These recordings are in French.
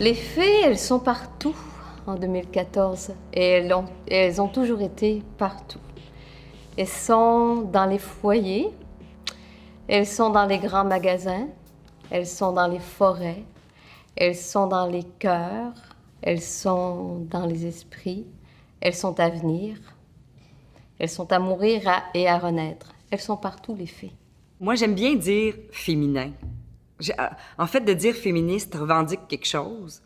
Les fées, elles sont partout en 2014 et elles ont toujours été partout. Elles sont dans les foyers, elles sont dans les grands magasins, elles sont dans les forêts, elles sont dans les cœurs, elles sont dans les esprits, elles sont à venir, elles sont à mourir et à renaître. Elles sont partout, les fées. Moi, j'aime bien dire féminin. En fait, de dire féministe revendique quelque chose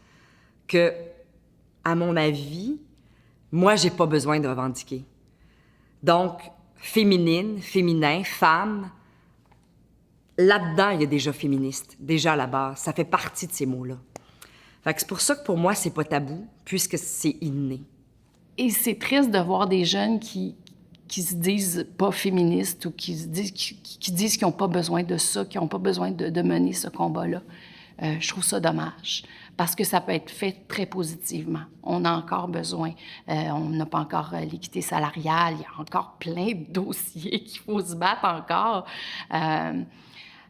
que, à mon avis, moi, j'ai pas besoin de revendiquer. Donc, féminine, féminin, femme, là-dedans, il y a déjà féministe, déjà à la base. Ça fait partie de ces mots-là. Fait que c'est pour ça que pour moi, c'est pas tabou, puisque c'est inné. Et c'est triste de voir des jeunes qui se disent pas féministes ou qui disent qu'ils n'ont pas besoin de ça, qu'ils n'ont pas besoin de mener ce combat-là. Je trouve ça dommage, parce que ça peut être fait très positivement. On a encore besoin. On n'a pas encore l'équité salariale. Il y a encore plein de dossiers qu'il faut se battre encore.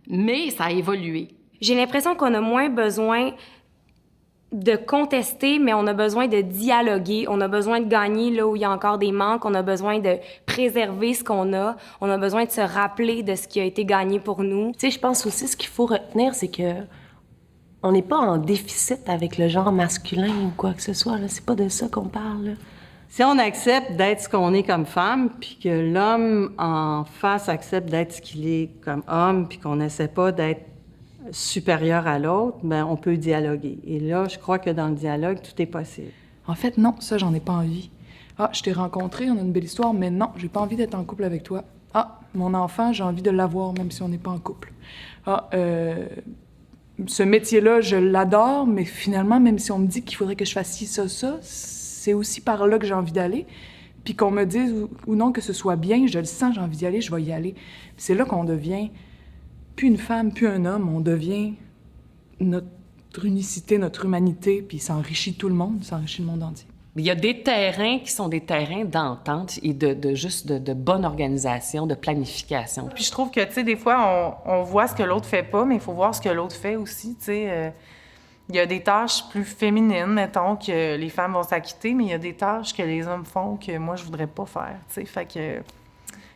Mais ça a évolué. J'ai l'impression qu'on a moins besoin de contester, mais on a besoin de dialoguer. On a besoin de gagner là où il y a encore des manques. On a besoin de préserver ce qu'on a. On a besoin de se rappeler de ce qui a été gagné pour nous. Tu sais, je pense aussi ce qu'il faut retenir, c'est que on n'est pas en déficit avec le genre masculin ou quoi que ce soit. Là. C'est pas de ça qu'on parle. Là. Si on accepte d'être ce qu'on est comme femme, puis que l'homme en face accepte d'être ce qu'il est comme homme, puis qu'on n'essaie pas d'être supérieur à l'autre, ben on peut dialoguer. Et là, je crois que dans le dialogue, tout est possible. En fait, non, ça, j'en ai pas envie. Ah, je t'ai rencontré, on a une belle histoire, mais non, j'ai pas envie d'être en couple avec toi. Ah, mon enfant, j'ai envie de l'avoir, même si on n'est pas en couple. Ah, ce métier-là, je l'adore, mais finalement, même si on me dit qu'il faudrait que je fasse ci, ça, c'est aussi par là que j'ai envie d'aller. Puis qu'on me dise ou non que ce soit bien, je le sens, j'ai envie d'y aller, je vais y aller. Puis c'est là qu'on devient plus une femme, plus un homme, on devient notre unicité, notre humanité, puis ça enrichit tout le monde, ça enrichit le monde entier. Il y a des terrains qui sont des terrains d'entente et de bonne organisation, de planification. Puis je trouve que, tu sais, des fois, on voit ce que l'autre fait pas, mais il faut voir ce que l'autre fait aussi, tu sais. Il y a des tâches plus féminines, mettons, que les femmes vont s'acquitter, mais il y a des tâches que les hommes font que moi, je voudrais pas faire, tu sais. Fait que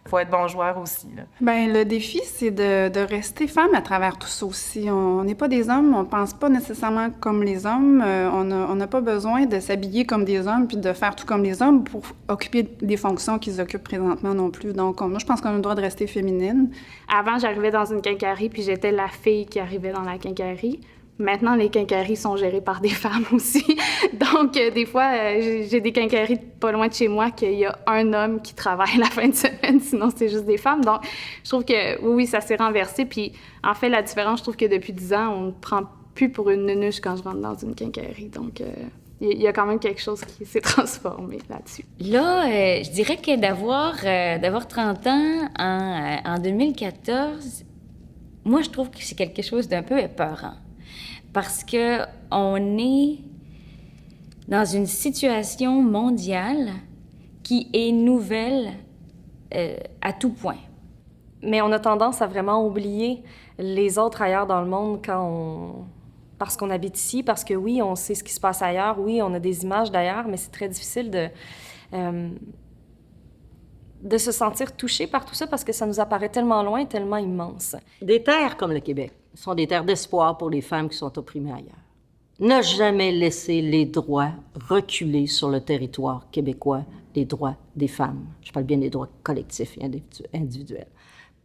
faut être bon joueur aussi, là. Bien, le défi, c'est de rester femme à travers tout ça aussi. On n'est pas des hommes, on pense pas nécessairement comme les hommes. On n'a pas besoin de s'habiller comme des hommes puis de faire tout comme les hommes pour occuper des fonctions qu'ils occupent présentement non plus. Donc, moi, je pense qu'on a le droit de rester féminine. Avant, j'arrivais dans une quincaillerie puis j'étais la fille qui arrivait dans la quincaillerie. Maintenant, les quincailleries sont gérées par des femmes aussi. Donc, des fois, j'ai des quincailleries pas loin de chez moi qu'il y a un homme qui travaille la fin de semaine, sinon c'est juste des femmes. Donc, je trouve que, oui, ça s'est renversé. Puis, en fait, la différence, je trouve que depuis 10 ans, on ne prend plus pour une nunuche quand je rentre dans une quincaillerie. Donc, il y a quand même quelque chose qui s'est transformé là-dessus. Là, je dirais que d'avoir 30 ans en 2014, moi, je trouve que c'est quelque chose d'un peu épeurant. Parce qu'on est dans une situation mondiale qui est nouvelle à tout point. Mais on a tendance à vraiment oublier les autres ailleurs dans le monde parce qu'on habite ici, parce que oui, on sait ce qui se passe ailleurs, oui, on a des images d'ailleurs, mais c'est très difficile de se sentir touché par tout ça parce que ça nous apparaît tellement loin, tellement immense. Des terres comme le Québec sont des terres d'espoir pour les femmes qui sont opprimées ailleurs. Ne jamais laisser les droits reculer sur le territoire québécois, les droits des femmes. Je parle bien des droits collectifs et individuels.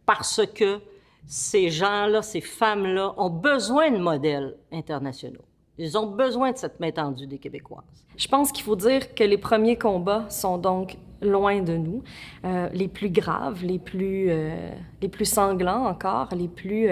Parce que ces gens-là, ces femmes-là ont besoin de modèles internationaux. Ils ont besoin de cette main tendue des Québécoises. Je pense qu'il faut dire que les premiers combats sont donc loin de nous, les plus graves, les plus sanglants encore, les plus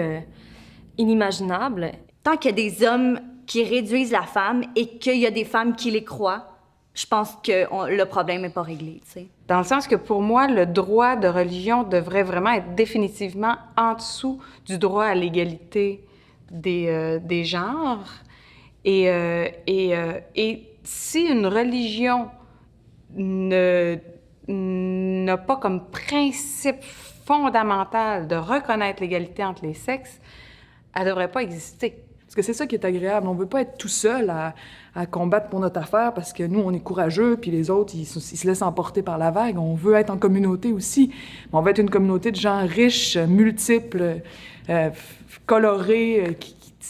inimaginables. Tant qu'il y a des hommes qui réduisent la femme et qu'il y a des femmes qui les croient, je pense que le problème n'est pas réglé, tu sais. Dans le sens que pour moi, le droit de religion devrait vraiment être définitivement en dessous du droit à l'égalité des genres. Et si une religion n'a pas comme principe fondamental de reconnaître l'égalité entre les sexes, elle ne devrait pas exister. Parce que c'est ça qui est agréable. On veut pas être tout seul à combattre pour notre affaire parce que nous, on est courageux, puis les autres, ils se laissent emporter par la vague. On veut être en communauté aussi. Mais on veut être une communauté de gens riches, multiples, colorés,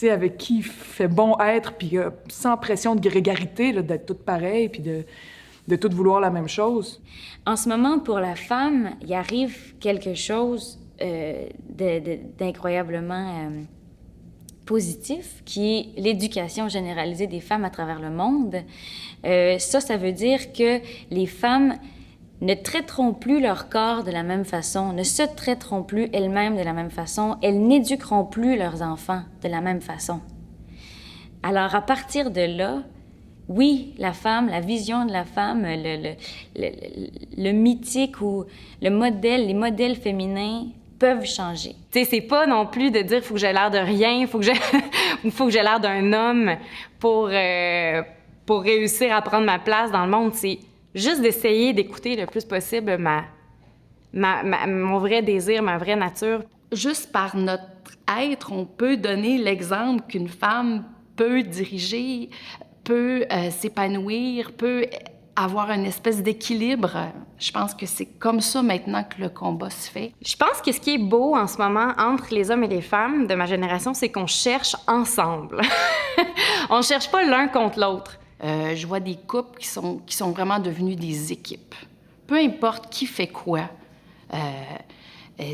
avec qui il fait bon être, puis sans pression de grégarité, là, d'être toutes pareilles, puis de toutes vouloir la même chose. En ce moment, pour la femme, il arrive quelque chose d'incroyablement positif, qui est l'éducation généralisée des femmes à travers le monde. Ça veut dire que les femmes ne traiteront plus leur corps de la même façon, ne se traiteront plus elles-mêmes de la même façon, elles n'éduqueront plus leurs enfants de la même façon. Alors, à partir de là, oui, la femme, la vision de la femme, le mythique ou les modèles féminins peuvent changer. Tu sais, c'est pas non plus de dire faut que j'ai l'air de rien, faut que j'ai l'air d'un homme pour réussir à prendre ma place dans le monde. C'est juste d'essayer d'écouter le plus possible mon vrai désir, ma vraie nature. Juste par notre être, on peut donner l'exemple qu'une femme peut diriger, peut s'épanouir, peut avoir une espèce d'équilibre. Je pense que c'est comme ça maintenant que le combat se fait. Je pense que ce qui est beau en ce moment entre les hommes et les femmes de ma génération, c'est qu'on cherche ensemble. On cherche pas l'un contre l'autre. Je vois des couples qui sont vraiment devenus des équipes. Peu importe qui fait quoi,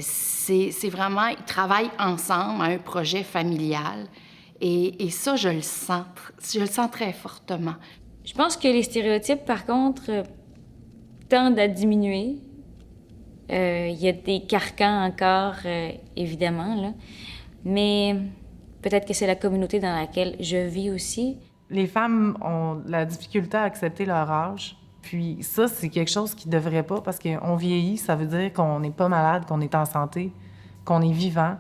c'est vraiment, ils travaillent ensemble à un projet familial. Et ça, je le sens très fortement. Je pense que les stéréotypes, par contre, tendent à diminuer. Il y a des carcans encore, évidemment, là. Mais peut-être que c'est la communauté dans laquelle je vis aussi. Les femmes ont la difficulté à accepter leur âge. Puis ça, c'est quelque chose qui ne devrait pas, parce qu'on vieillit, ça veut dire qu'on n'est pas malade, qu'on est en santé, qu'on est vivant.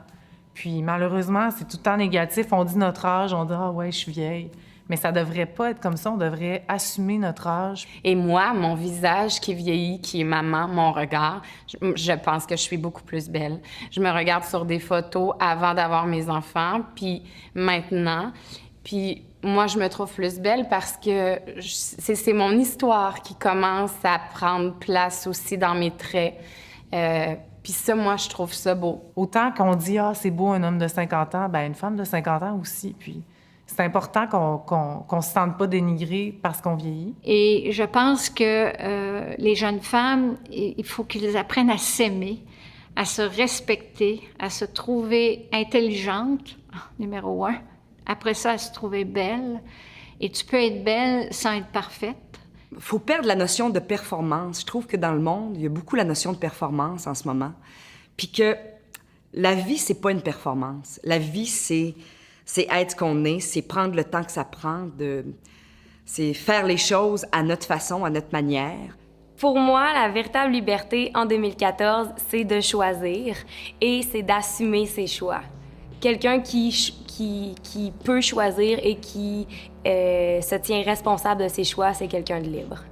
Puis malheureusement, c'est tout le temps négatif. On dit notre âge, on dit « Ah ouais, je suis vieille ». Mais ça devrait pas être comme ça. On devrait assumer notre âge. Et moi, mon visage qui vieillit, qui est maman, mon regard, je pense que je suis beaucoup plus belle. Je me regarde sur des photos avant d'avoir mes enfants, puis maintenant. Puis moi, je me trouve plus belle parce que c'est mon histoire qui commence à prendre place aussi dans mes traits. Puis ça, moi, je trouve ça beau. Autant qu'on dit « Ah, c'est beau un homme de 50 ans », ben une femme de 50 ans aussi. Puis c'est important qu'on se sente pas dénigré parce qu'on vieillit. Et je pense que les jeunes femmes, il faut qu'ils apprennent à s'aimer, à se respecter, à se trouver intelligente, numéro 1. Après ça, à se trouver belle. Et tu peux être belle sans être parfaite. Il faut perdre la notion de performance. Je trouve que dans le monde, il y a beaucoup la notion de performance en ce moment. Puis que la vie, c'est pas une performance. La vie, c'est être ce qu'on est, c'est prendre le temps que ça prend, c'est faire les choses à notre façon, à notre manière. Pour moi, la véritable liberté en 2014, c'est de choisir et c'est d'assumer ses choix. Quelqu'un qui peut choisir et qui se tient responsable de ses choix, c'est quelqu'un de libre.